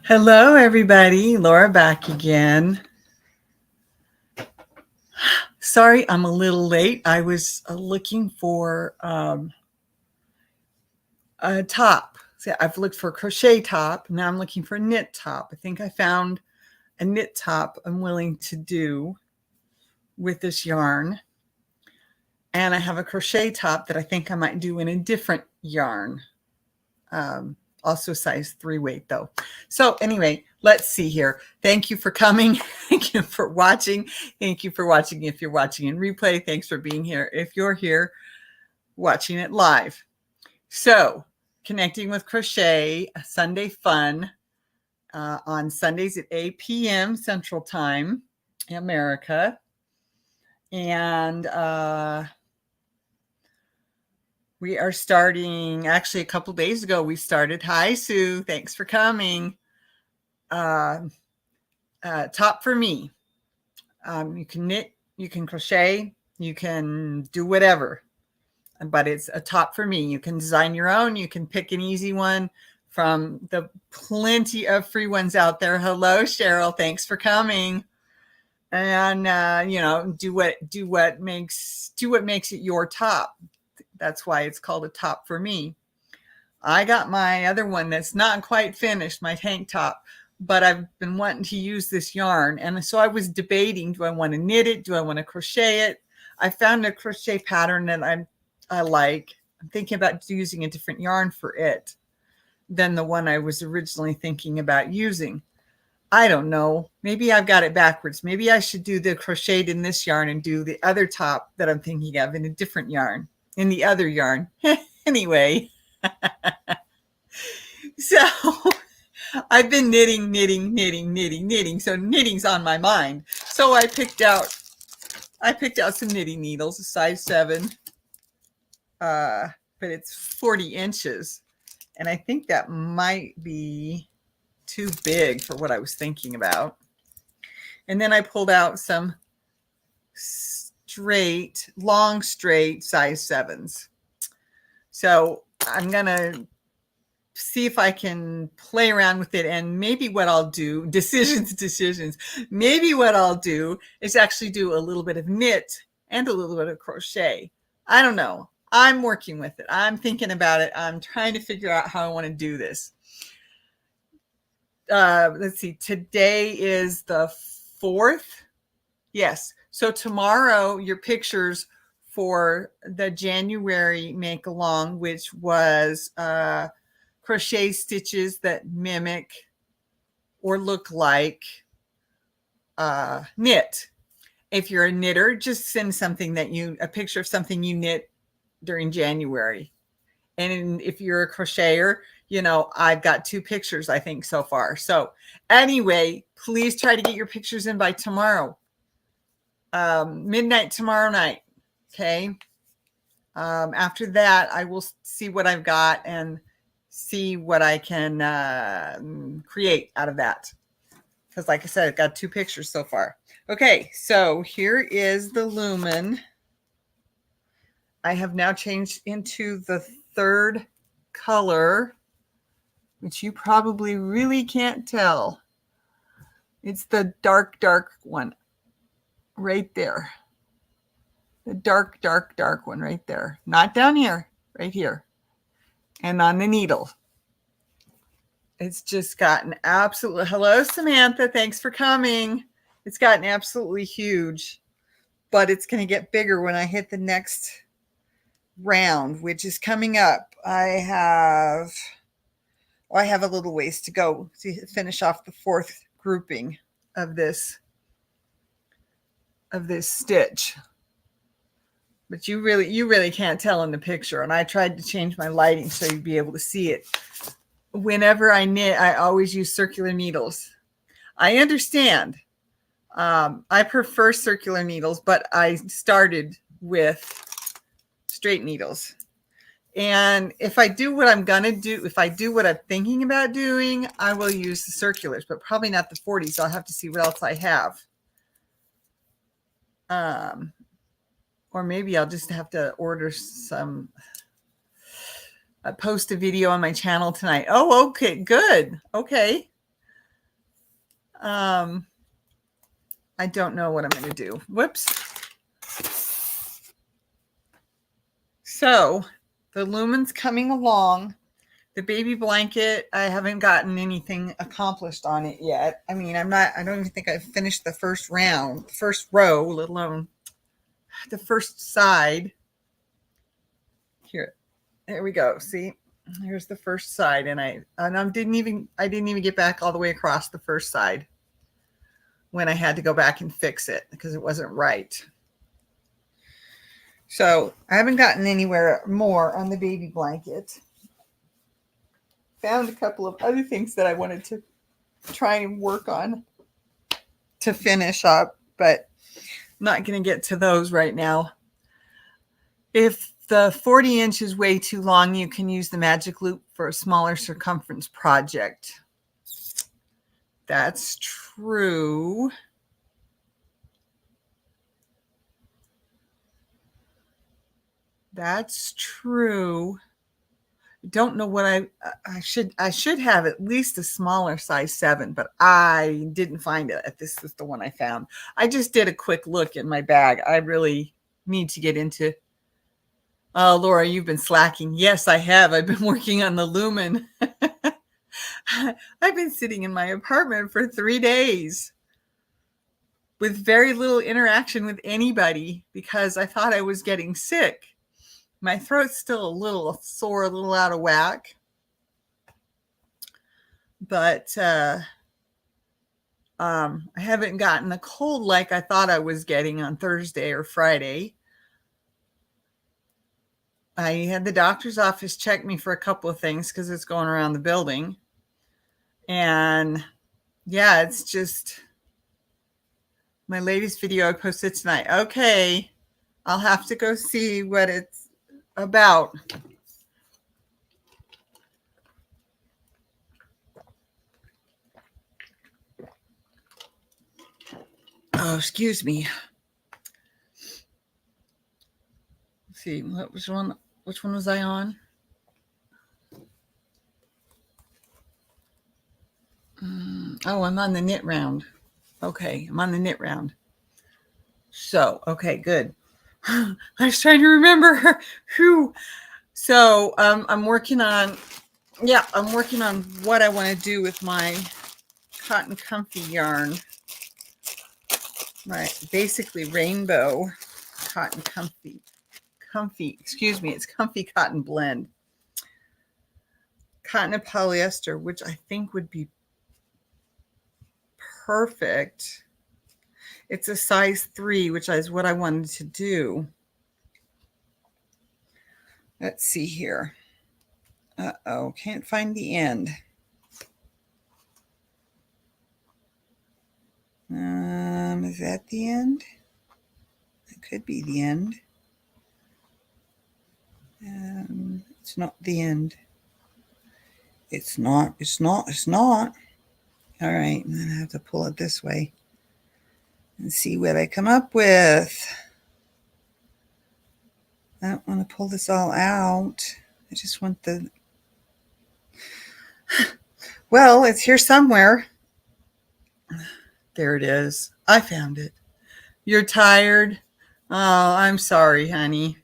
Hello, everybody. Laura back again. Sorry, I'm a little late. I was looking for a top. See, I've looked for a crochet top. Now I'm looking for a knit top. I think I found a knit top I'm willing to do with this yarn. And I have a crochet top that I think I might do in a different yarn. Also size 3 weight though. So anyway, let's see here. Thank you for coming. Thank you for watching. Thank you for watching. If you're watching in replay, thanks for being here. If you're here watching it live. So connecting with Crochet Sunday Fun on Sundays at 8 p.m. Central Time in America. And we are starting, actually a couple days ago, we started. Hi, Sue. Thanks for coming. Top for me. You can knit, you can crochet, you can do whatever, but it's a top for me. You can design your own. You can pick an easy one from the plenty of free ones out there. Hello, Cheryl. Thanks for coming. And, do what makes it your top. That's why it's called a top for me. I got my other one that's not quite finished, my tank top, but I've been wanting to use this yarn. And so I was debating, do I want to knit it? Do I want to crochet it? I found a crochet pattern that I like. I'm thinking about using a different yarn for it than the one I was originally thinking about using. I don't know. Maybe I've got it backwards. Maybe I should do the crocheted in this yarn and do the other top that I'm thinking of in a different yarn. In the other yarn. Anyway, so I've been knitting. So knitting's on my mind. So I picked out some knitting needles, a size 7, but it's 40 inches. And I think that might be too big for what I was thinking about. And then I pulled out some long straight size 7s. So I'm gonna see if I can play around with it, and maybe what I'll do, decisions. Maybe what I'll do is actually do a little bit of knit and a little bit of crochet. I don't know. I'm working with it. I'm thinking about it. I'm trying to figure out how I want to do this. Let's see. Today is the 4th. Yes. So tomorrow, your pictures for the January make along, which was crochet stitches that mimic or look like knit. If you're a knitter, just send a picture of something you knit during January. And if you're a crocheter, I've got 2 pictures, I think, so far. So anyway, please try to get your pictures in by tomorrow. Midnight tomorrow night. Okay. After that, I will see what I've got and see what I can create out of that. Because like I said, I've got 2 pictures so far. Okay. So here is the lumen. I have now changed into the 3rd color, which you probably really can't tell. It's the dark one. Right there. The dark one right there. Not down here, right here. And on the needle. It's just gotten absolutely, hello, Samantha. Thanks for coming. It's gotten absolutely huge, but it's going to get bigger when I hit the next round, which is coming up. I have a little ways to go to finish off the 4th grouping of this stitch, but you really can't tell in the picture. And I tried to change my lighting so you'd be able to see it. Whenever I knit, I always use circular needles. I understand. I prefer circular needles, but I started with straight needles. And if I do what I'm going to do, if I do what I'm thinking about doing, I will use the circulars, but probably not the 40s. So I'll have to see what else I have. Or maybe I'll just have to order some, post a video on my channel tonight. Oh, okay, good. Okay. I don't know what I'm going to do. Whoops. So the lumen's coming along. The baby blanket, I haven't gotten anything accomplished on it yet. I mean, I don't even think I've finished the first row, let alone the first side. Here, there we go. See, here's the first side. And I didn't even get back all the way across the first side when I had to go back and fix it because it wasn't right. So I haven't gotten anywhere more on the baby blanket. Found a couple of other things that I wanted to try and work on to finish up, but I'm not going to get to those right now. If the 40 inch is way too long, you can use the magic loop for a smaller circumference project. That's true. That's true. Don't know what I should have at least a smaller size 7, but I didn't find it. This is the one I found. I just did a quick look in my bag. I really need to get into. Oh, Laura, you've been slacking. Yes, I have. I've been working on the lumen. I've been sitting in my apartment for 3 days with very little interaction with anybody because I thought I was getting sick. My throat's still a little sore, a little out of whack. But I haven't gotten a cold like I thought I was getting on Thursday or Friday. I had the doctor's office check me for a couple of things because it's going around the building. And yeah, it's just my latest video I posted tonight. Okay, I'll have to go see what it's about. Oh, excuse me. Let's see, which one was I on? Oh, I'm on the knit round. Okay, I'm on the knit round. So, okay, good. I was trying to remember. Whew. So I'm working on what I want to do with my cotton comfy yarn. My basically rainbow cotton comfy, it's comfy cotton blend. Cotton and polyester, which I think would be perfect. It's a size 3, which is what I wanted to do. Let's see here. Uh-oh, can't find the end. Is that the end? It could be the end. It's not the end. It's not. All right, and then I have to pull it this way and see what I come up with. I don't want to pull this all out. I just want the... Well, it's here somewhere. There it is. I found it. You're tired? Oh, I'm sorry, honey.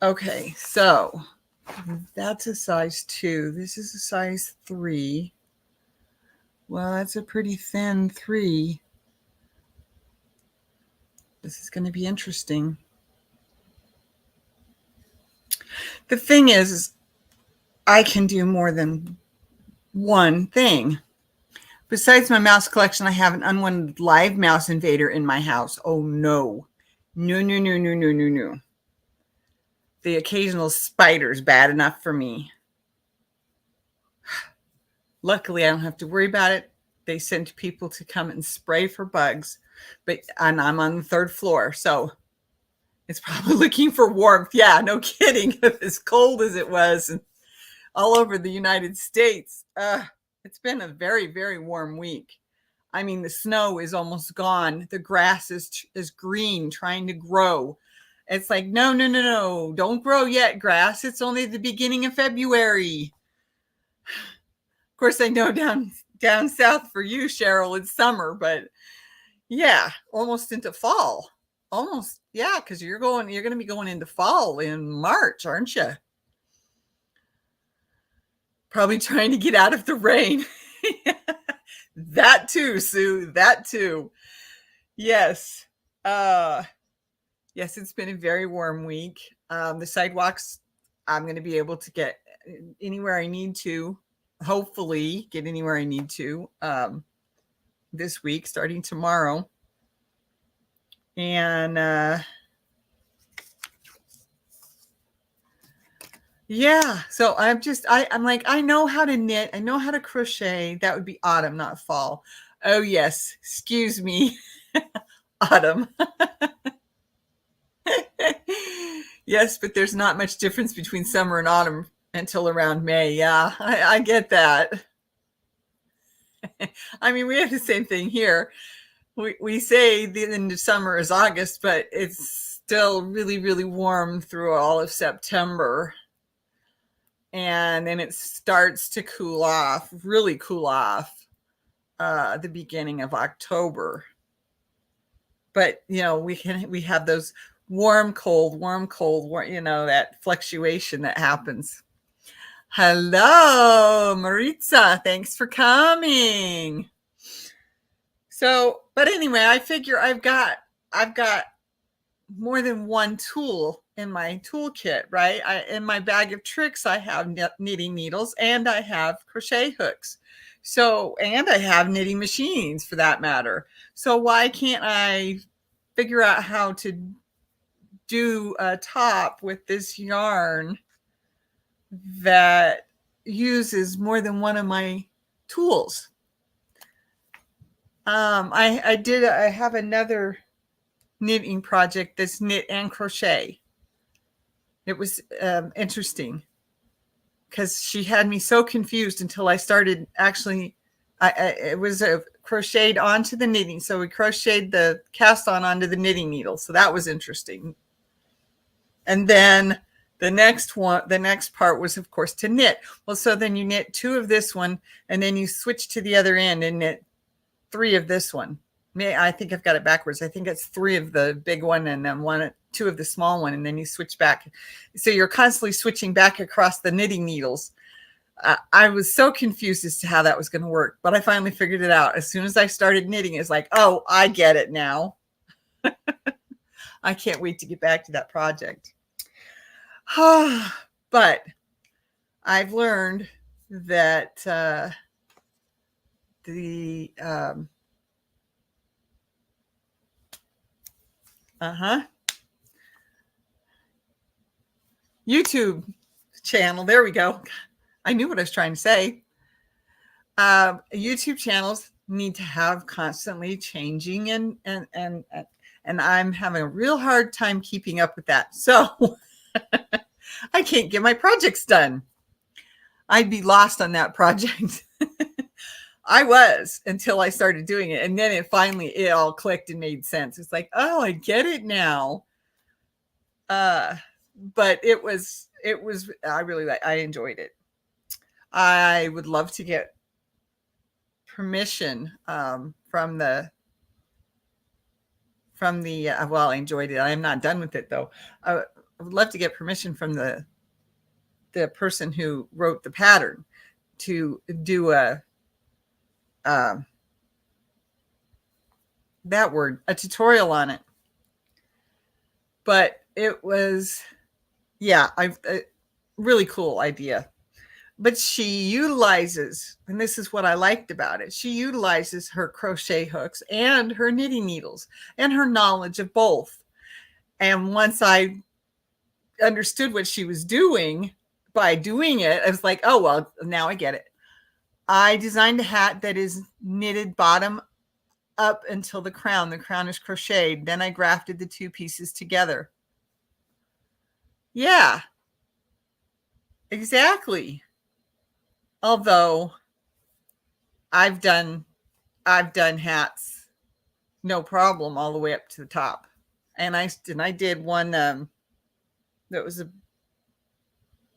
Okay, so that's a size 2. This is a size 3. Well, that's a pretty thin 3. This is going to be interesting. The thing is, I can do more than one thing. Besides my mouse collection, I have an unwanted live mouse invader in my house. Oh, no. No. The occasional spider's bad enough for me. Luckily, I don't have to worry about it. They sent people to come and spray for bugs, and I'm on the 3rd floor, so it's probably looking for warmth. Yeah, no kidding. As cold as it was all over the United States, it's been a very, very warm week. I mean, the snow is almost gone. The grass is green, trying to grow. It's like, no. Don't grow yet, grass. It's only the beginning of February. Of course, I know down south for you, Cheryl, it's summer, but yeah, almost into fall. Almost, yeah, because you're going to be going into fall in March, aren't you? Probably trying to get out of the rain. That too, Sue. That too. Yes. Yes, it's been a very warm week. The sidewalks, I'm going to be able to get anywhere I need to, hopefully get anywhere I need to this week, starting tomorrow. And yeah, so I'm like, I know how to knit, I know how to crochet. That would be autumn, not fall. Oh yes, excuse me. Autumn. Yes, but there's not much difference between summer and autumn until around May. Yeah, I get that. I mean, we have the same thing here. We say the end of summer is August, but it's still really, really warm through all of September. And then it starts to cool off, really cool off, the beginning of October. But, you know, we have those warm, cold, that fluctuation that happens. Hello, Maritza. Thanks for coming. So, but anyway, I figure I've got more than one tool in my toolkit, right? In my bag of tricks, I have knitting needles and I have crochet hooks. So, and I have knitting machines for that matter. So why can't I figure out how to do a top with this yarn that uses more than one of my tools? I have another knitting project that's knit and crochet. It was interesting because she had me so confused until I started actually. It was crocheted onto the knitting, so we crocheted the cast on onto the knitting needle. So that was interesting. And then the next part was, of course, to knit. Well, so then you knit 2 of this one, and then you switch to the other end and knit 3 of this one. I think I've got it backwards. I think it's 3 of the big one and then 2 of the small one, and then you switch back. So you're constantly switching back across the knitting needles. I was so confused as to how that was going to work, but I finally figured it out. As soon as I started knitting, it's like, oh, I get it now. I can't wait to get back to that project. But I've learned that the YouTube channel. There we go. I knew what I was trying to say. YouTube channels need to have constantly changing and I'm having a real hard time keeping up with that. So I can't get my projects done. I'd be lost on that project. I was until I started doing it. And then it all clicked and made sense. It's like, oh, I get it now. But it was, I enjoyed it. I would love to get permission from the well, I enjoyed it. I am not done with it though. I would love to get permission from the person who wrote the pattern to do a tutorial on it. But it was, yeah, really cool idea. But she utilizes, and this is what I liked about it, she utilizes her crochet hooks and her knitting needles and her knowledge of both. And once I understood what she was doing by doing it, I was like, oh, well, now I get it. I designed a hat that is knitted bottom up until the crown. The crown is crocheted. Then I grafted the 2 pieces together. Yeah, exactly. Although I've done hats no problem all the way up to the top. And I did one that was a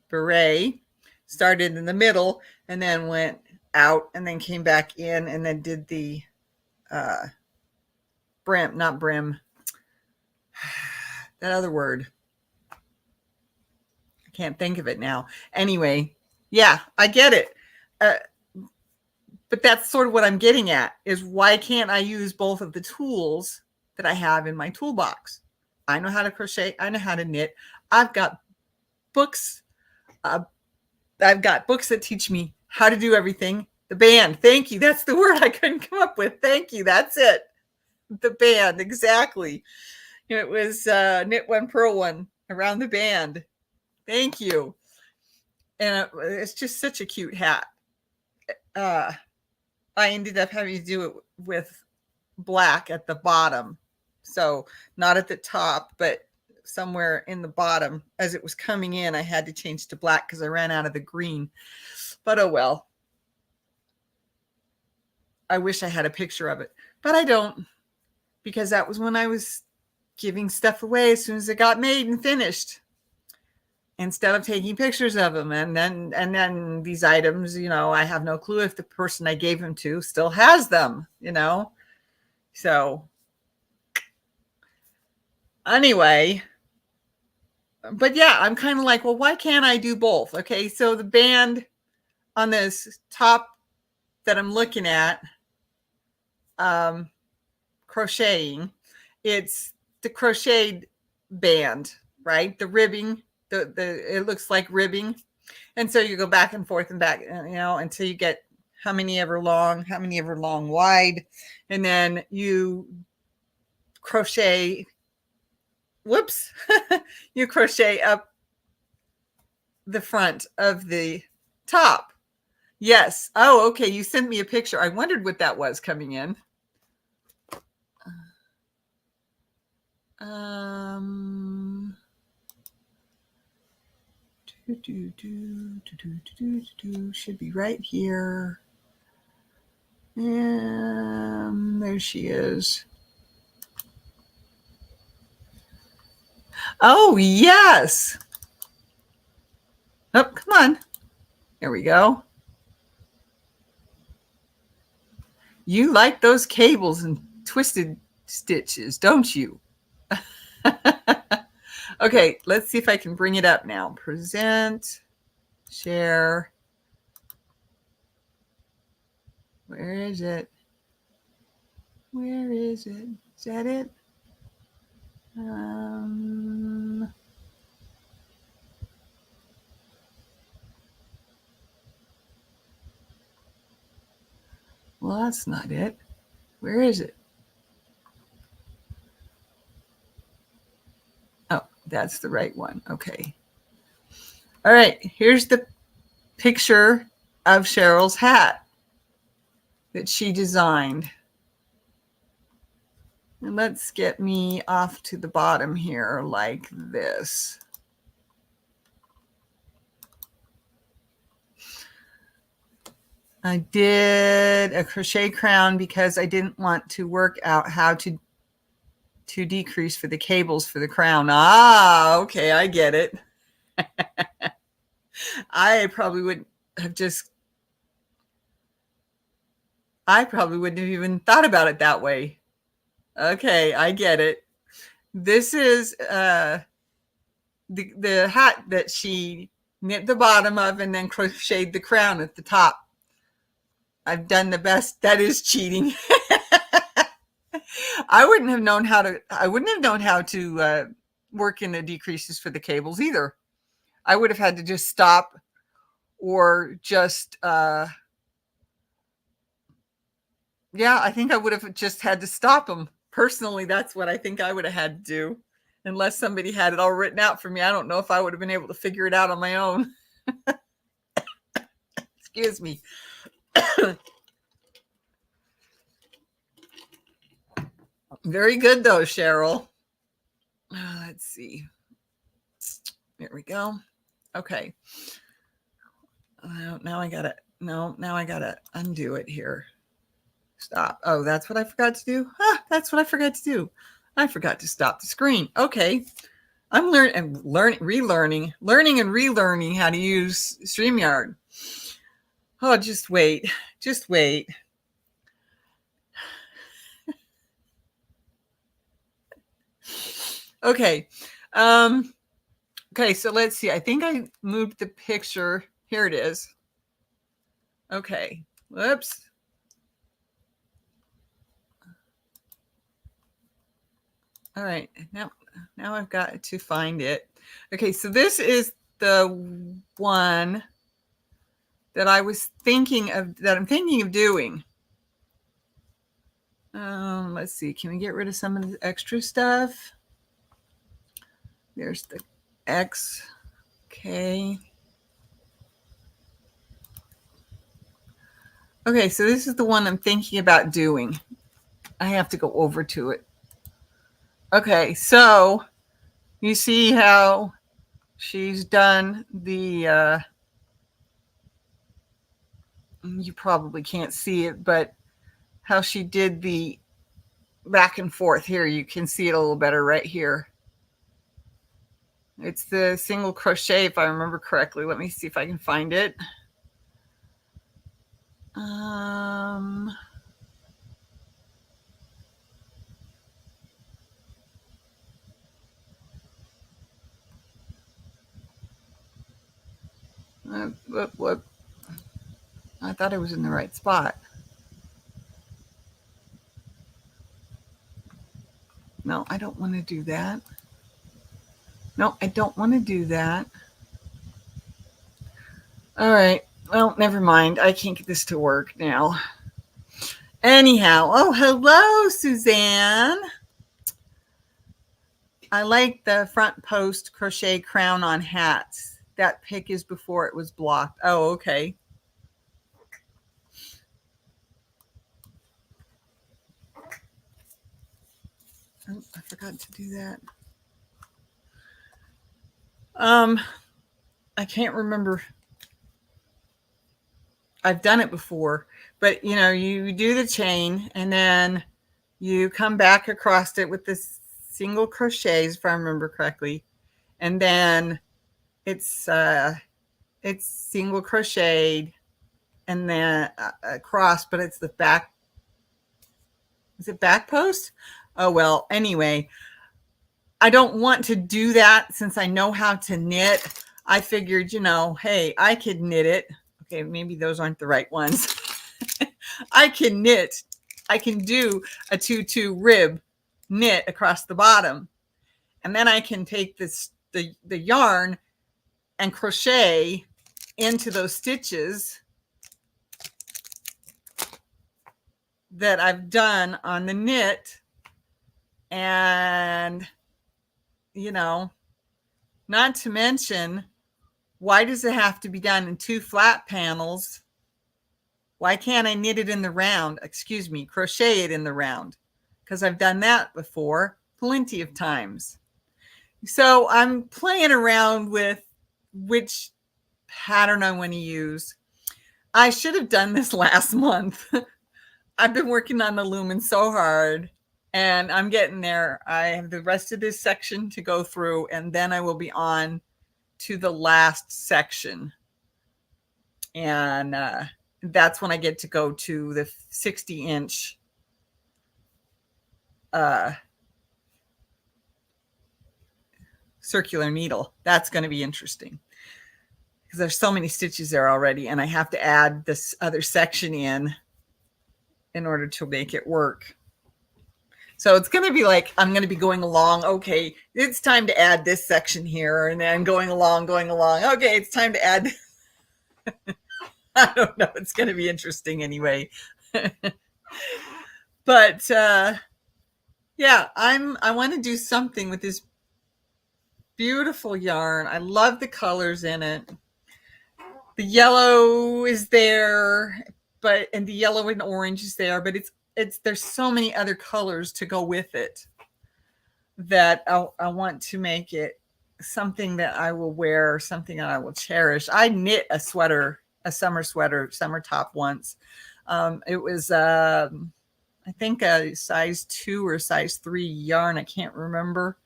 beret, started in the middle and then went out and then came back in and then did the brim, not brim, that other word. I can't think of it now. Anyway, yeah, I get it. But that's sort of what I'm getting at, is why can't I use both of the tools that I have in my toolbox? I know how to crochet. I know how to knit. I've got books. I've got books that teach me how to do everything. The band. Thank you. That's the word I couldn't come up with. Thank you. That's it. The band. Exactly. It was knit one, purl one around the band. Thank you. And it's just such a cute hat. I ended up having to do it with black at the bottom. So not at the top, but somewhere in the bottom. As it was coming in, I had to change to black because I ran out of the green. But oh well. I wish I had a picture of it, but I don't, because that was when I was giving stuff away as soon as it got made and finished, instead of taking pictures of them. And then these items, I have no clue if the person I gave them to still has them, So anyway, but yeah, I'm kind of like, well, why can't I do both? Okay, so the band on this top that I'm looking at, crocheting, it's the crocheted band, right? The ribbing, it looks like ribbing, and so you go back and forth and back, until you get how many ever long wide, and then you crochet. Whoops! You crochet up the front of the top. Yes. Oh, okay. You sent me a picture. I wondered what that was coming in. Should be right here. And there she is. Oh, yes. Oh, come on. There we go. You like those cables and twisted stitches, don't you? Okay, let's see if I can bring it up now. Present, share. Where is it? Where is it? Is that it? Well, that's not it. Where is it? Oh, that's the right one. Okay. All right. Here's the picture of Cheryl's hat that she designed. And let's get me off to the bottom here like this. I did a crochet crown because I didn't want to work out how to decrease for the cables for the crown. Ah, okay, I get it. I probably wouldn't have even thought about it that way. Okay, I get it. This is the hat that she knit the bottom of and then crocheted the crown at the top. I've done the best. That is cheating. I wouldn't have known how to work in the decreases for the cables either. I would have had to just stop or just I think I would have just had to stop them. Personally, that's what I think I would have had to do. Unless somebody had it all written out for me, I don't know if I would have been able to figure it out on my own. Excuse me. Very good though, Cheryl. Let's see. There we go. Okay. Now I gotta undo it here. Stop. Oh, that's what I forgot to do. That's what I forgot to do. I forgot to stop the screen. Okay. I'm learning and relearning how to use StreamYard. Oh, just wait. Just wait. Okay. Okay, so let's see. I think I moved the picture. Here it is. Okay. Whoops. All right. Now I've got to find it. Okay, so this is the one that I was thinking of, that I'm thinking of doing. Let's see. Can we get rid of some of the extra stuff? There's the X. Okay. Okay, so this is the one I'm thinking about doing. I have to go over to it. Okay, so you see how she's done the, you probably can't see it, but how she did the back and forth here. You can see it a little better right here. It's the single crochet, if I remember correctly. Let me see if I can find it. What? I thought I was in the right spot. No, I don't want to do that. No, I don't want to do that. All right. Well, never mind. I can't get this to work now. Anyhow, oh, hello, Suzanne. I like the front post crochet crown on hats. That pic is before it was blocked. Oh, okay. Oh, I forgot to do that. I can't remember. I've done it before, but you know, you do the chain and then you come back across it with this single crochets, if I remember correctly, and then it's single crocheted and then across, but it's the back. Is it back post? Oh, well, anyway, I don't want to do that since I know how to knit. I figured, you know, hey, I could knit it. Okay, maybe those aren't the right ones. I can knit. I can do a 2-2 rib knit across the bottom. And then I can take this the yarn and crochet into those stitches that I've done on the knit. And, you know, not to mention, why does it have to be done in 2 flat panels? Why can't I knit it in the round? Excuse me, crochet it in the round? Because I've done that before plenty of times. So I'm playing around with which pattern I want to use. I should have done this last month. I've been working on the lumen so hard and I'm getting there. I have the rest of this section to go through and then I will be on to the last section. And that's when I get to go to the 60-inch circular needle. That's going to be interesting because there's so many stitches there already and I have to add this other section in order to make it work. So it's going to be like, I'm going to be going along. Okay, it's time to add this section here. And then going along. Okay, it's time to add. I don't know. It's going to be interesting anyway. But yeah, I want to do something with this beautiful yarn. I love the colors in it. The yellow is there, and the yellow and orange is there, but there's so many other colors to go with it that I want to make it something that I will wear, something that I will cherish. I knit a sweater, a summer sweater, summer top once. It was, I think a size 2 or size 3 yarn. I can't remember.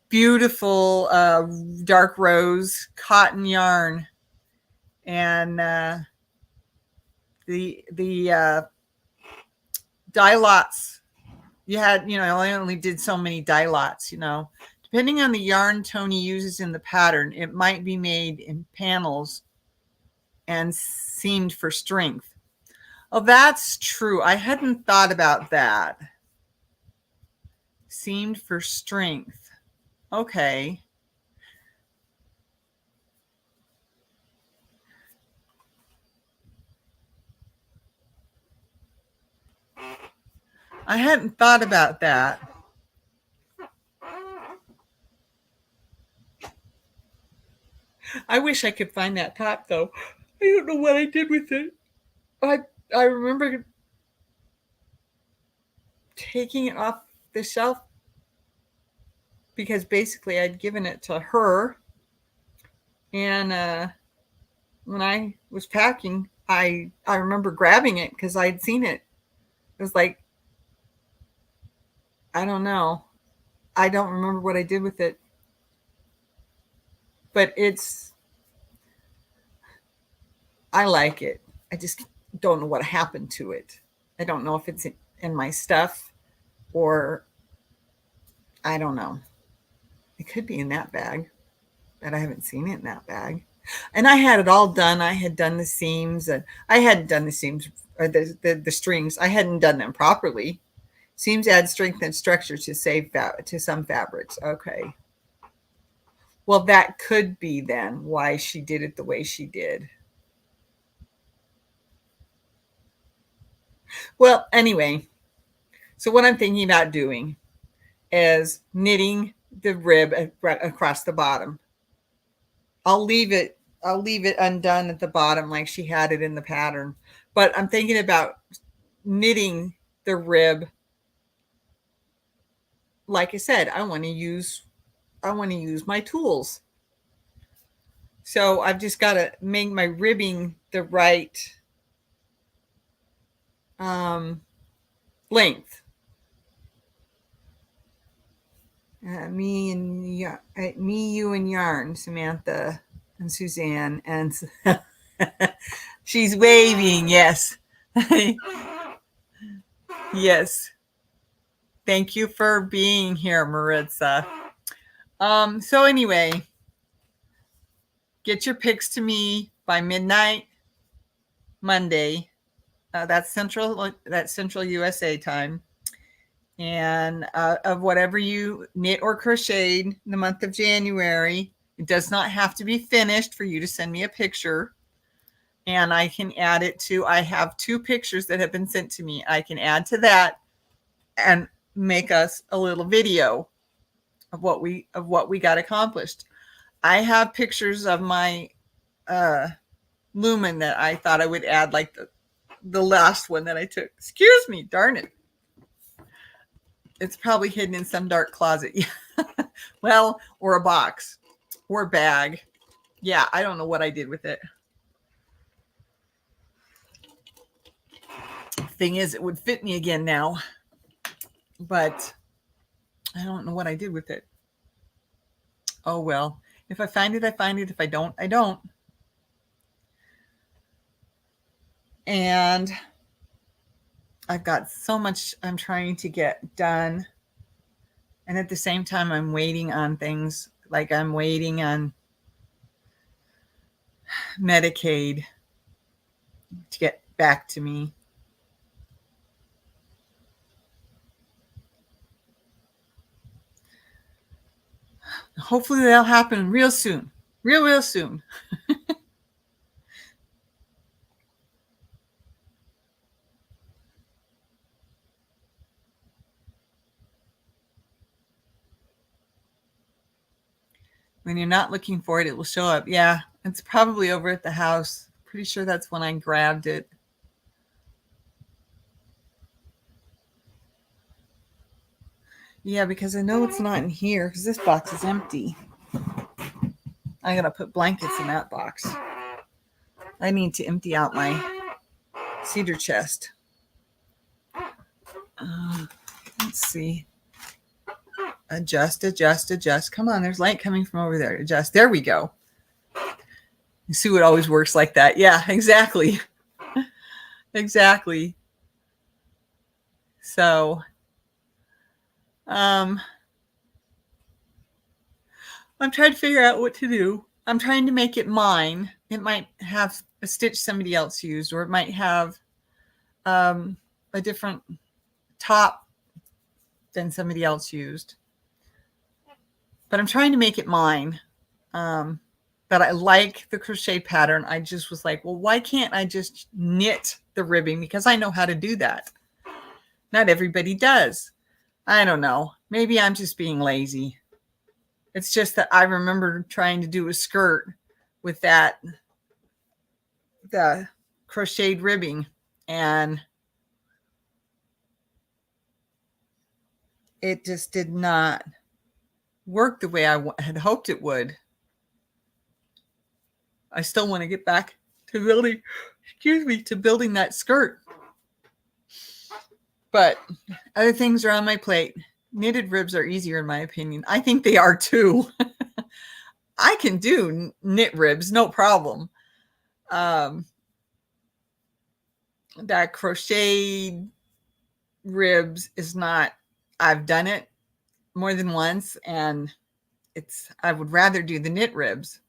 Beautiful dark rose cotton yarn. And the die lots. You had, I only did so many die lots, Depending on the yarn Tony uses in the pattern, it might be made in panels and seamed for strength. Oh, that's true. I hadn't thought about that. Seamed for strength. Okay. I hadn't thought about that. I wish I could find that top, though. I don't know what I did with it. I remember taking it off the shelf because basically I'd given it to her. And when I was packing, I remember grabbing it because I'd seen it. It was like, I don't know. I don't remember what I did with it. But I like it. I just don't know what happened to it. I don't know if it's in my stuff or I don't know. It could be in that bag, but I haven't seen it in that bag. And I had it all done. I had done the seams, and I hadn't done the seams or the strings. I hadn't done them properly. Seams add strength and structure to some fabrics. Okay. Well, that could be then why she did it the way she did. Well, anyway, so what I'm thinking about doing is knitting the rib across the bottom. I'll leave it undone at the bottom like she had it in the pattern. But I'm thinking about knitting the rib. Like I said, I want to use my tools. So I've just got to make my ribbing the right length. Me, you, and yarn, Samantha and Suzanne, and she's waving. Yes, yes. Thank you for being here, Maritza. So anyway, get your pics to me by midnight Monday. That's Central USA time. And of whatever you knit or crocheted in the month of January. It does not have to be finished for you to send me a picture. And I can add it to, I have 2 pictures that have been sent to me. I can add to that and make us a little video of what we got accomplished. I have pictures of my lumen that I thought I would add, like the last one that I took. Excuse me, darn it. It's probably hidden in some dark closet. Well, or a box or a bag. Yeah, I don't know what I did with it. Thing is, it would fit me again now. But I don't know what I did with it. Oh, well. If I find it, I find it. If I don't, I don't. And I've got so much I'm trying to get done. And at the same time, I'm waiting on things. Like I'm waiting on Medicaid to get back to me. Hopefully that'll happen real soon. Real soon. When you're not looking for it, it will show up. Yeah, it's probably over at the house. Pretty sure that's when I grabbed it. Yeah, because I know it's not in here because this box is empty. I gotta put blankets in that box. I need to empty out my cedar chest. Let's see. Adjust. Come on, there's light coming from over there. Adjust. There we go. You see, it always works like that. Yeah, exactly. Exactly. So, I'm trying to figure out what to do. I'm trying to make it mine. It might have a stitch somebody else used, or it might have a different top than somebody else used. But I'm trying to make it mine. But I like the crochet pattern. I just was like, well, why can't I just knit the ribbing? Because I know how to do that. Not everybody does. I don't know. Maybe I'm just being lazy. It's just that I remember trying to do a skirt with the crocheted ribbing, and it just did not work the way I had hoped it would. I still want to get back to building that skirt. But other things are on my plate. Knitted ribs are easier in my opinion. I think they are too. I can do knit ribs, no problem. That crocheted ribs is not, I've done it more than once, and I would rather do the knit ribs.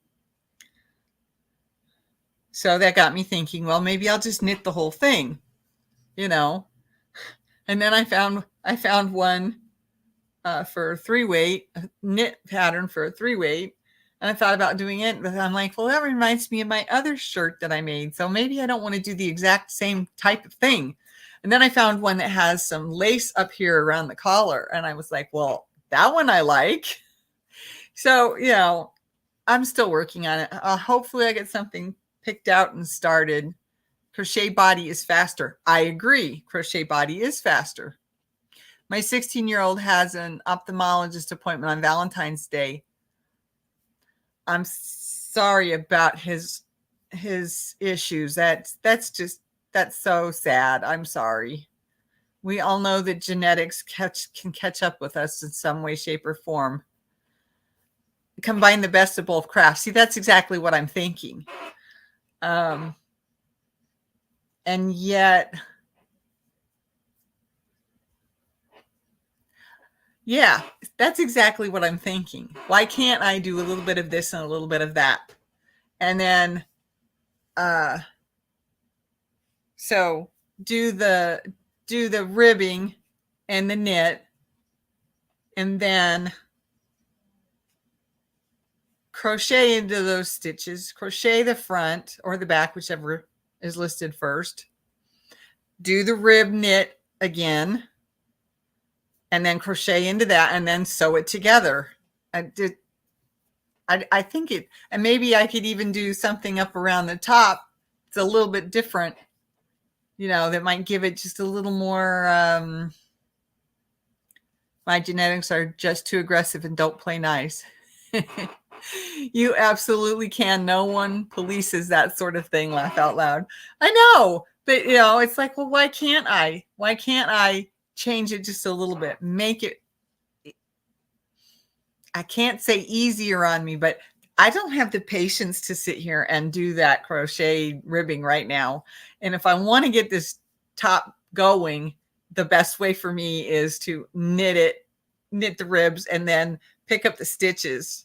So that got me thinking, well, maybe I'll just knit the whole thing, you know. And then I found one for a 3-weight, a knit pattern for a 3-weight. And I thought about doing it, but I'm like, well, that reminds me of my other shirt that I made. So maybe I don't want to do the exact same type of thing. And then I found one that has some lace up here around the collar. And I was like, well, that one I like. So, you know, I'm still working on it. Hopefully I get something picked out and started. Crochet body is faster. I agree. Crochet body is faster. My 16-year-old has an ophthalmologist appointment on Valentine's Day. I'm sorry about his issues. That's so sad. I'm sorry. We all know that genetics can catch up with us in some way, shape, or form. Combine the best of both crafts. See, that's exactly what I'm thinking. And yet, yeah, that's exactly what I'm thinking. Why can't I do a little bit of this and a little bit of that? And then, so do the ribbing and the knit, and then crochet into those stitches, crochet the front or the back, whichever is listed first. Do the rib knit again, and then crochet into that, and then sew it together. I think it, and maybe I could even do something up around the top. It's a little bit different, you know, that might give it just a little more. My genetics are just too aggressive and don't play nice. You absolutely can. No one polices that sort of thing. Laugh out loud. I know, but you know, it's like, well, why can't I? Why can't I change it just a little bit? Make it, I can't say easier on me, but I don't have the patience to sit here and do that crochet ribbing right now. And if I want to get this top going, the best way for me is to knit the ribs, and then pick up the stitches,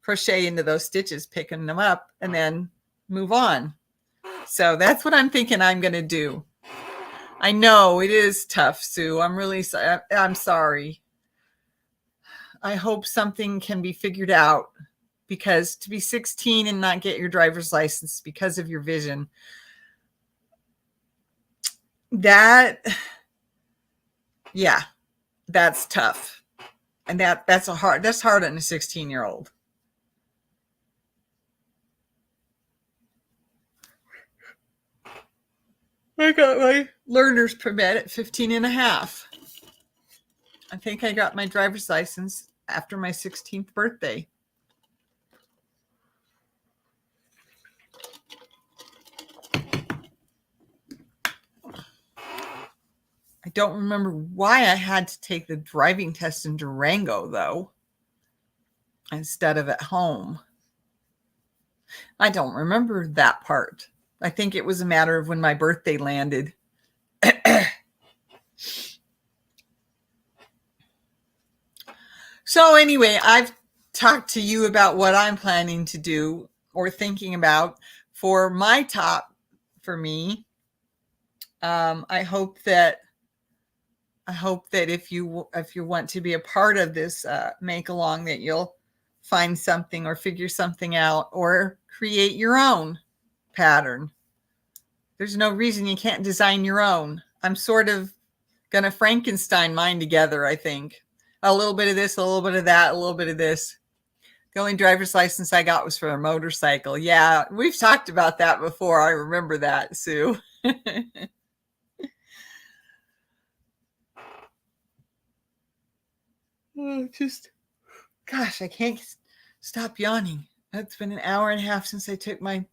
crochet into those stitches, picking them up, and then move on. So that's what I'm thinking I'm going to do. I know it is tough, Sue. I'm sorry. I hope something can be figured out, because to be 16 and not get your driver's license because of your vision, that's tough. And that's hard on a 16-year-old. I got my learner's permit at 15 and a half. I think I got my driver's license after my 16th birthday. I don't remember why I had to take the driving test in Durango, though, instead of at home. I don't remember that part. I think it was a matter of when my birthday landed. So anyway, I've talked to you about what I'm planning to do or thinking about for my top for me. I hope that if you want to be a part of this make along, that you'll find something or figure something out or create your own pattern. There's no reason you can't design your own. I'm sort of gonna Frankenstein mine together, I think. A little bit of this, a little bit of that, a little bit of this. The only driver's license I got was for a motorcycle. Yeah, we've talked about that before. I remember that, Sue. Just, gosh, I can't stop yawning. It's been an hour and a half since I took my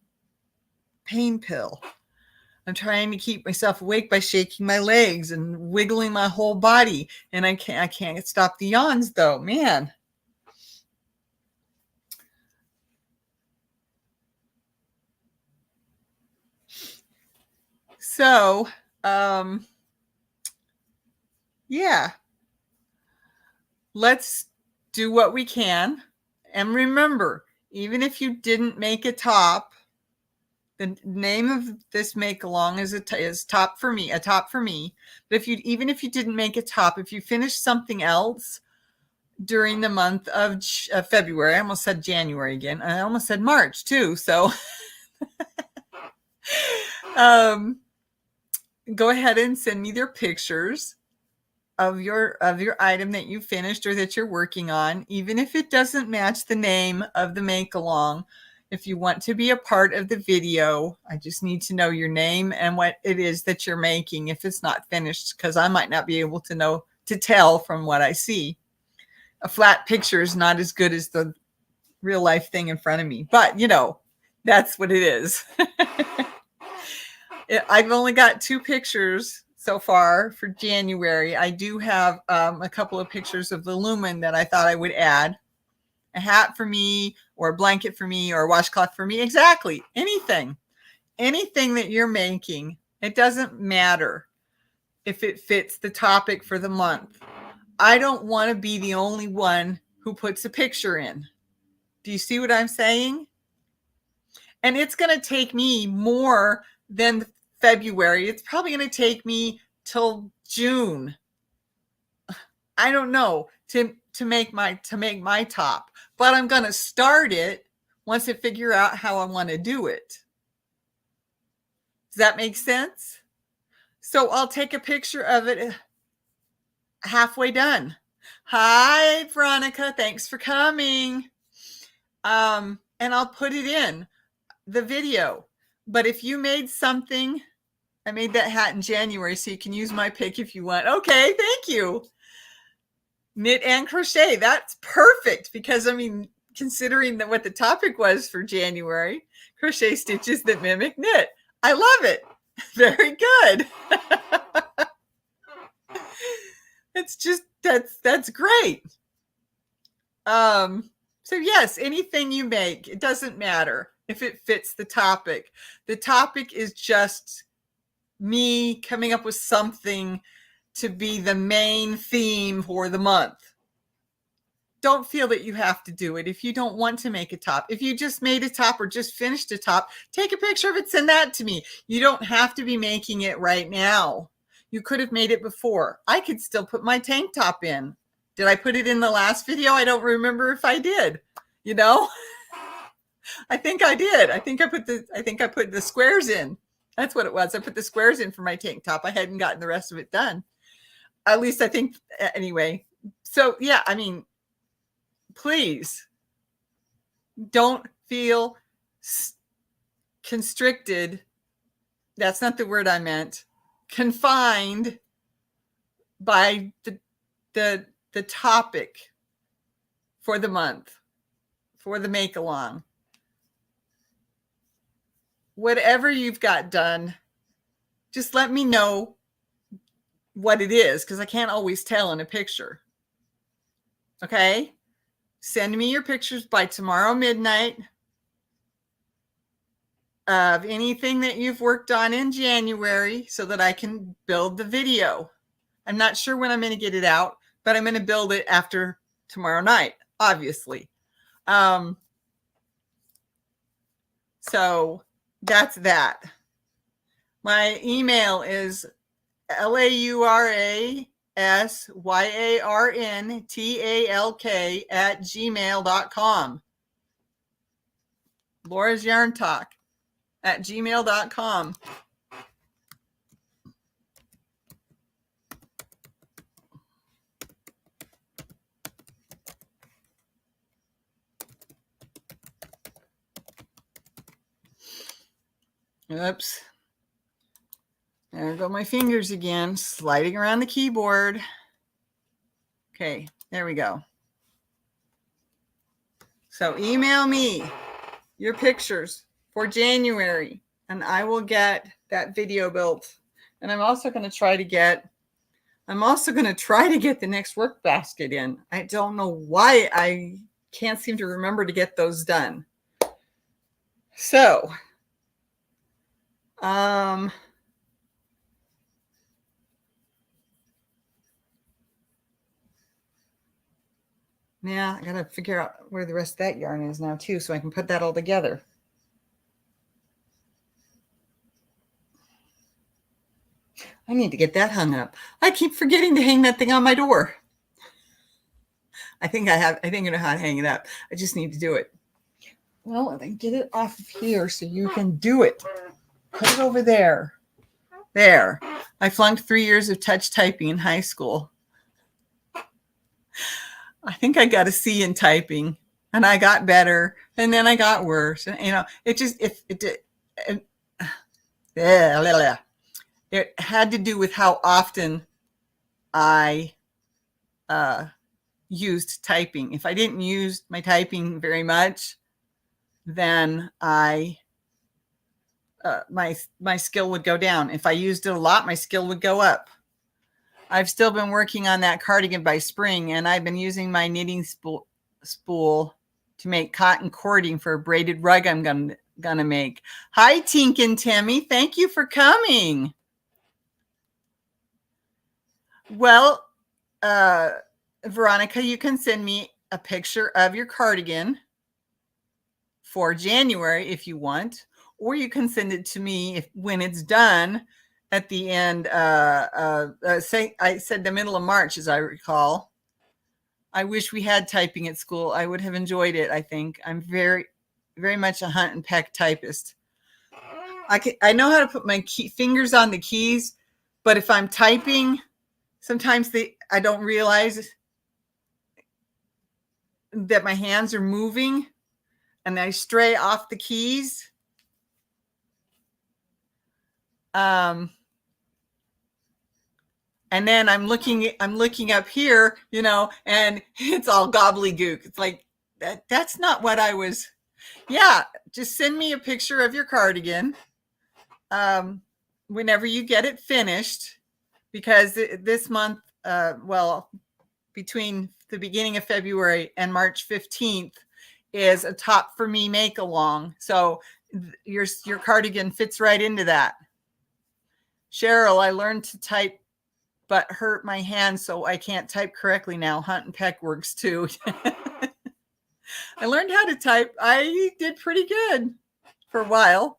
pain pill. I'm trying to keep myself awake by shaking my legs and wiggling my whole body, and I can't stop the yawns though, man. So, yeah, let's do what we can. And remember, even if you didn't make a top, the name of this make along is top for me, a top for me. But even if you didn't make a top, if you finish something else during the month of February, I almost said January again. I almost said March too. So go ahead and send me their pictures of your item that you finished or that you're working on, even if it doesn't match the name of the make along. If you want to be a part of the video, I just need to know your name and what it is that you're making if it's not finished, because I might not be able to tell from what I see. A flat picture is not as good as the real life thing in front of me, but that's what it is. I've only got 2 pictures so far for January. I do have a couple of pictures of the lumen that I thought I would add. A hat for me, or a blanket for me, or a washcloth for me. Exactly. Anything that you're making, it doesn't matter if it fits the topic for the month. I don't want to be the only one who puts a picture in. Do you see what I'm saying? And it's going to take me more than February. It's probably going to take me till June. I don't know, to make my top, but I'm going to start it once I figure out how I want to do it. Does that make sense? So I'll take a picture of it halfway done. Hi, Veronica. Thanks for coming. And I'll put it in the video. But if you made something, I made that hat in January, so you can use my pic if you want. Okay, thank you. Knit and crochet. That's perfect, because considering what the topic was for January, crochet stitches that mimic knit. I love it. Very good. It's just, that's great. So yes, anything you make, it doesn't matter if it fits the topic. The topic is just me coming up with something to be the main theme for the month. Don't feel that you have to do it if you don't want to make a top. If you just made a top or just finished a top, take a picture of it, send that to me. You don't have to be making it right now. You could have made it before. I could still put my tank top in. Did I put it in the last video? I don't remember if I did. I think I did. I think I put the squares in. That's what it was. I put the squares in for my tank top. I hadn't gotten the rest of it done. At least I think, anyway. So yeah, please don't feel constricted. That's not the word I meant. Confined by the topic for the month, for the make along. Whatever you've got done, just let me know what it is, because I can't always tell in a picture. Okay? Send me your pictures by tomorrow midnight of anything that you've worked on in January so that I can build the video. I'm not sure when I'm going to get it out, but I'm going to build it after tomorrow night, obviously. So that's that. My email is laurasyantalk@gmail.com. Laura's Yarn Talk @gmail.com. Oops. There go my fingers again, sliding around the keyboard. Okay, there we go. So email me your pictures for January, and I will get that video built. And I'm also going to try to get the next work basket in. I don't know why I can't seem to remember to get those done. So, yeah, I got to figure out where the rest of that yarn is now too, so I can put that all together. I need to get that hung up. I keep forgetting to hang that thing on my door. I think I know how to hang it up. I just need to do it. Well, then get it off of here so you can do it. Put it over there. There. I flunked 3 years of touch typing in high school. I think I got a C in typing, and I got better, and then I got worse. And, you know, it had to do with how often I used typing. If I didn't use my typing very much, then my skill would go down. If I used it a lot, my skill would go up. I've still been working on that cardigan by spring, and I've been using my knitting spool to make cotton cording for a braided rug I'm gonna make. Hi, Tink and Timmy. Thank you for coming. Well, Veronica, you can send me a picture of your cardigan for January if you want, or you can send it to me when it's done at the end. Say I said the middle of March, as I recall. I wish we had typing at school. I would have enjoyed it. I think I'm very, very much a hunt and peck typist. I know how to put my fingers on the keys, but if I'm typing, sometimes I don't realize that my hands are moving, and I stray off the keys. And then I'm looking up here, you know, and it's all gobbledygook. It's like, that's not what I was. Yeah, just send me a picture of your cardigan whenever you get it finished, because this month, between the beginning of February and March 15th is a top for me make along. So your cardigan fits right into that. Cheryl, I learned to type but hurt my hand, so I can't type correctly now. Hunt and peck works too. I learned how to type. I did pretty good for a while.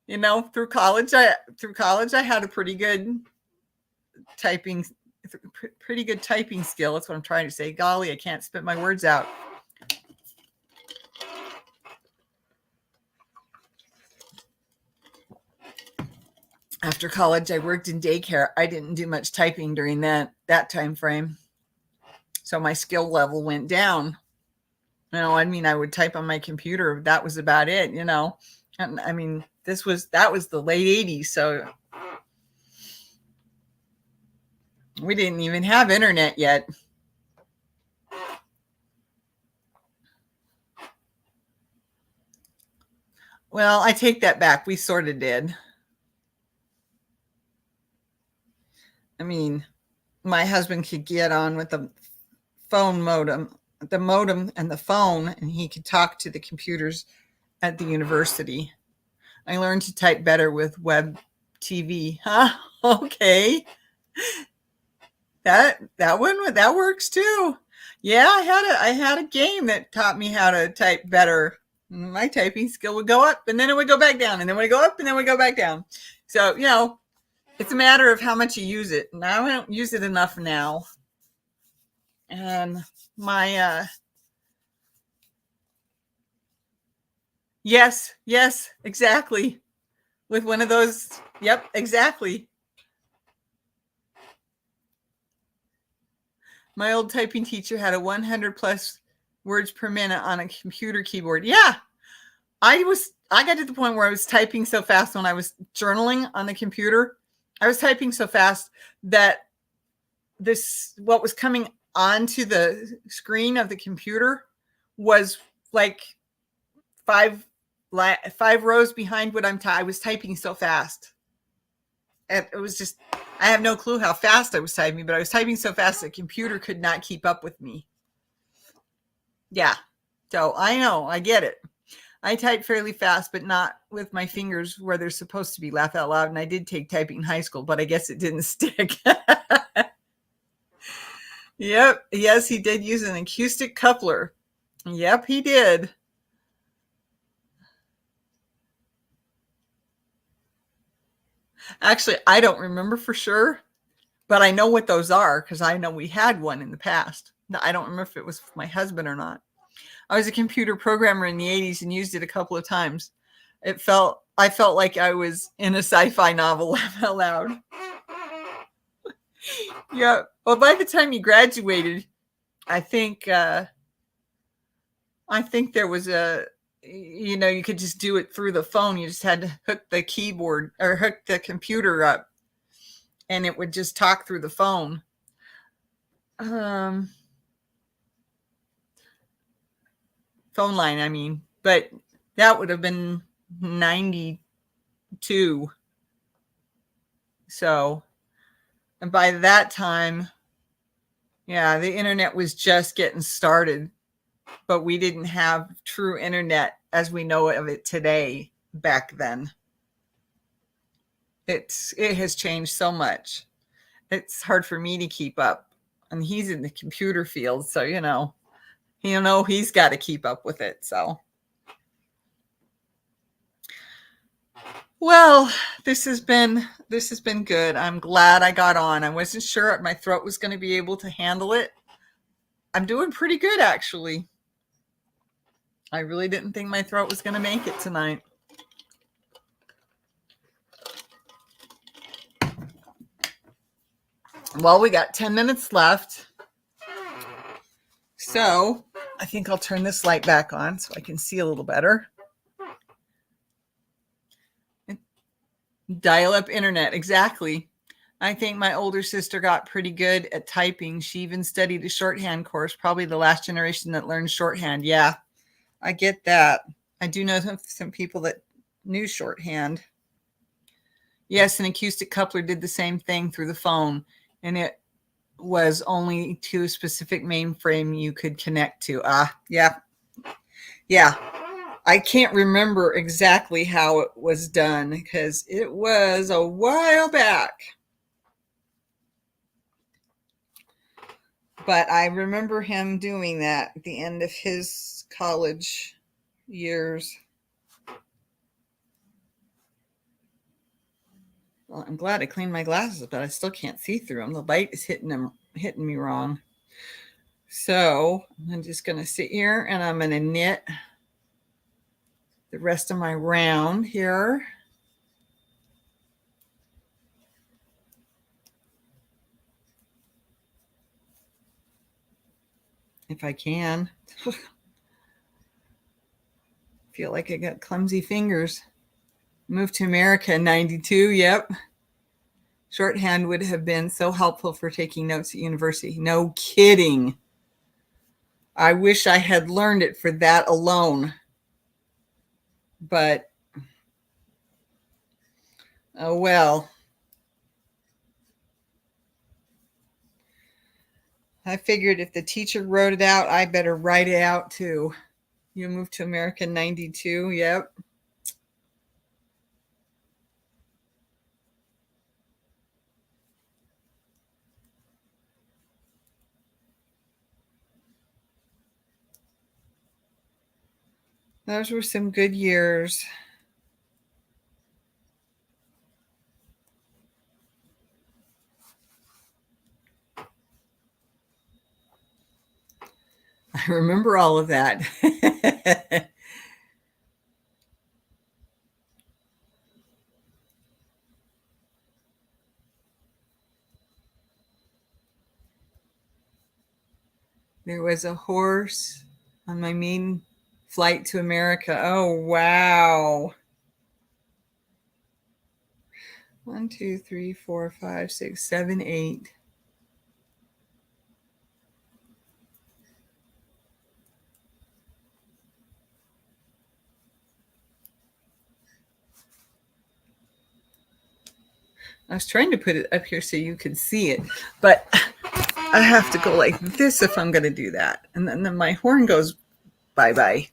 You know, through college I had a pretty good typing skill. That's what I'm trying to say. Golly, I can't spit my words out. After college, I worked in daycare. I didn't do much typing during that time frame. So my skill level went down. You know, I mean, I would type on my computer. That was about it, you know. And I mean, that was the late 80s. So we didn't even have internet yet. Well, I take that back. We sort of did. I mean, my husband could get on with the modem and the phone, and he could talk to the computers at the university. I learned to type better with web TV. Huh? Okay. That works too. Yeah, I had a game that taught me how to type better. My typing skill would go up and then it would go back down and then it would go up and then it would go back down. So, it's a matter of how much you use it. Now I don't use it enough now. And my yes, exactly. With one of those, yep, exactly. My old typing teacher had a 100 plus words per minute on a computer keyboard. Yeah, I got to the point where I was typing so fast when I was journaling on the computer. I was typing so fast that what was coming onto the screen of the computer was like five rows behind what I was typing so fast. And it was just, I have no clue how fast I was typing, but I was typing so fast the computer could not keep up with me. Yeah. So I know, I get it. I type fairly fast, but not with my fingers where they're supposed to be. Laugh out loud. And I did take typing in high school, but I guess it didn't stick. Yep. Yes, he did use an acoustic coupler. Yep, he did. Actually, I don't remember for sure, but I know what those are because I know we had one in the past. I don't remember if it was my husband or not. I was a computer programmer in the 80s and used it a couple of times. I felt like I was in a sci-fi novel. Laugh out loud. Yeah. Well, by the time you graduated, I think there was you could just do it through the phone. You just had to hook the keyboard or hook the computer up and it would just talk through the phone. Phone line, I mean, but that would have been 92. So, and by that time, yeah, the internet was just getting started, but we didn't have true internet as we know of it today back then. It has changed so much. It's hard for me to keep up. And he's in the computer field, so he's got to keep up with it. So, well, this has been good. I'm glad I got on. I wasn't sure my throat was going to be able to handle it. I'm doing pretty good, actually. I really didn't think my throat was going to make it tonight. Well, we got 10 minutes left. So I think I'll turn this light back on so I can see a little better. Dial-up internet, exactly. I think my older sister got pretty good at typing. She even studied a shorthand course, probably the last generation that learned shorthand. Yeah, I get that. I do know some people that knew shorthand. Yes, an acoustic coupler did the same thing through the phone, and it was only to a specific mainframe you could connect to. Yeah. I can't remember exactly how it was done because it was a while back. But I remember him doing that at the end of his college years. Well, I'm glad I cleaned my glasses, but I still can't see through them. The light is hitting me wrong. So I'm just going to sit here and I'm going to knit the rest of my round here. If I can. Feel like I got clumsy fingers. Moved to America in 92. Yep. Shorthand would have been so helpful for taking notes at university. No kidding. I wish I had learned it for that alone. But, oh well. I figured if the teacher wrote it out, I better write it out too. You moved to America in 92. Yep. Those were some good years. I remember all of that. There was a horse on my main flight to America. Oh, wow. 1, 2, 3, 4, 5, 6, 7, 8. I was trying to put it up here so you could see it, but I have to go like this if I'm going to do that. And then my horn goes bye-bye.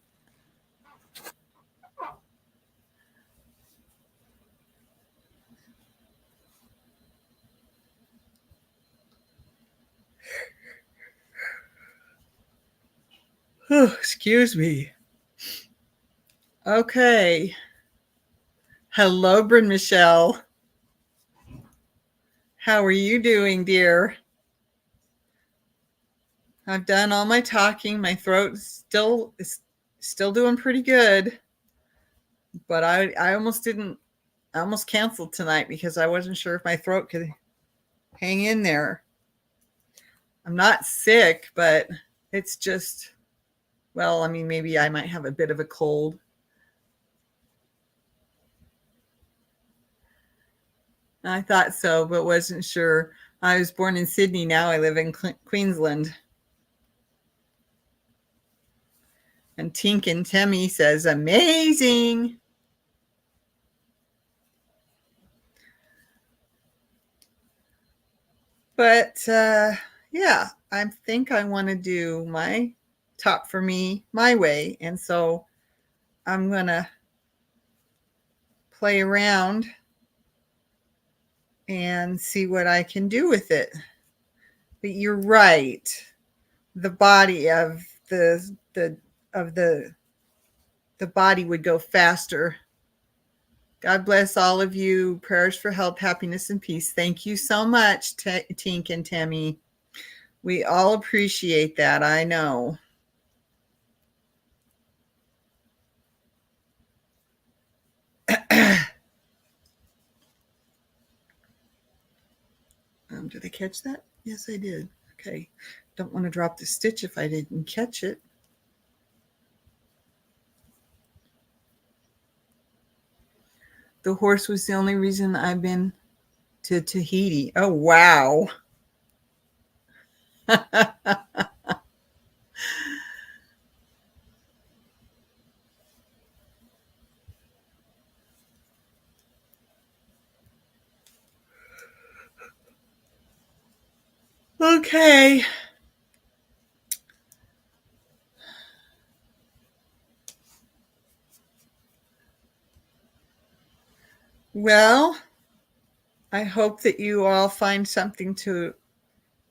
Oh, excuse me. Okay. Hello, Bryn Michelle. How are you doing, dear? I've done all my talking. My throat is still doing pretty good. But I almost didn't. I almost canceled tonight because I wasn't sure if my throat could hang in there. I'm not sick, but it's just, well, I mean, maybe I might have a bit of a cold. I thought so, but wasn't sure. I was born in Sydney. Now I live in Queensland. And Tink and Temmie says, amazing. But yeah, I think I want to do my top for me my way. And so I'm going to play around and see what I can do with it. But you're right. The body of the body would go faster. God bless all of you. Prayers for health, happiness, and peace. Thank you so much, Tink and Temmie. We all appreciate that. I know. Did I catch that? Yes, I did. Okay. Don't want to drop the stitch if I didn't catch it. The horse was the only reason I've been to Tahiti. Oh, wow. Okay. Well, I hope that you all find something to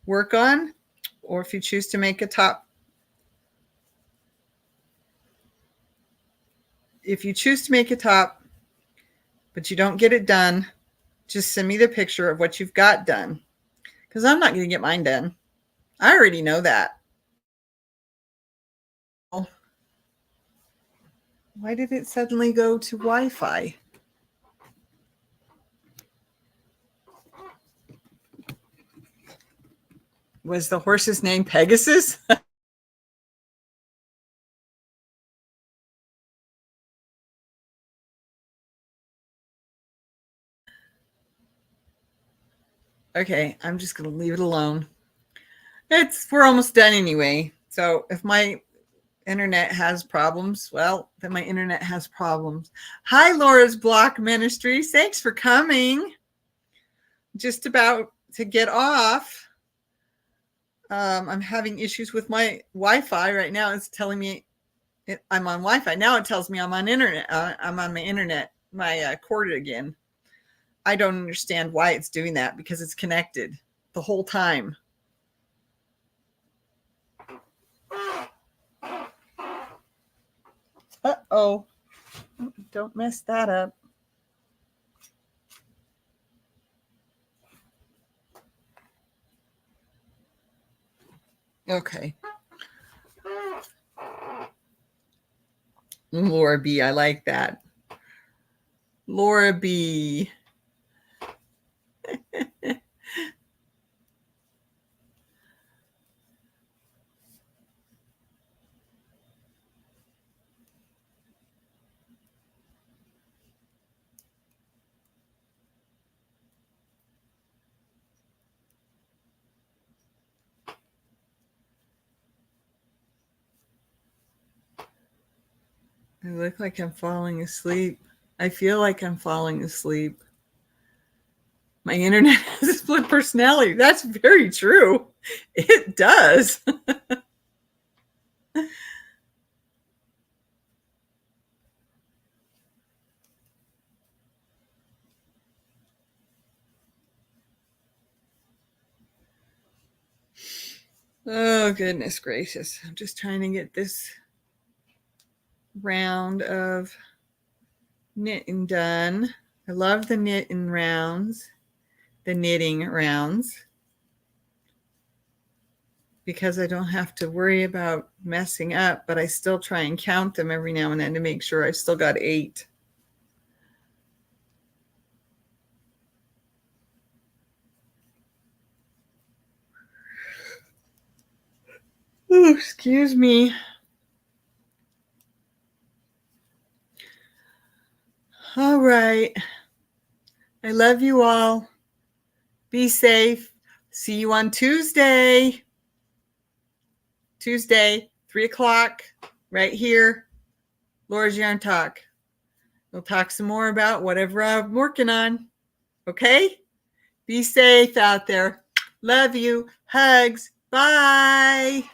work on, or if you choose to make a top. If you choose to make a top, but you don't get it done, just send me the picture of what you've got done, because I'm not going to get mine done. I already know that. Why did it suddenly go to Wi-Fi? Was the horse's name Pegasus? Okay, I'm just going to leave it alone. We're almost done anyway. So if my internet has problems, well, then my internet has problems. Hi, Laura's Block Ministries. Thanks for coming. Just about to get off. I'm having issues with my Wi-Fi right now. It's telling me I'm on Wi-Fi. Now it tells me I'm on internet. I'm on my internet, my cord again. I don't understand why it's doing that because it's connected the whole time. Uh-oh. Don't mess that up. Okay. Laura B. I like that. Laura B. I look like I'm falling asleep. I feel like I'm falling asleep. My internet has a split personality. That's very true. It does. Oh, goodness gracious. I'm just trying to get this round of knitting done. I love the knitting rounds, because I don't have to worry about messing up, but I still try and count them every now and then to make sure I still got 8. Oh, excuse me. All right. I love you all. Be safe. See you on Tuesday. 3 o'clock, right here. Laura's Yarn Talk. We'll talk some more about whatever I'm working on. Okay? Be safe out there. Love you. Hugs. Bye.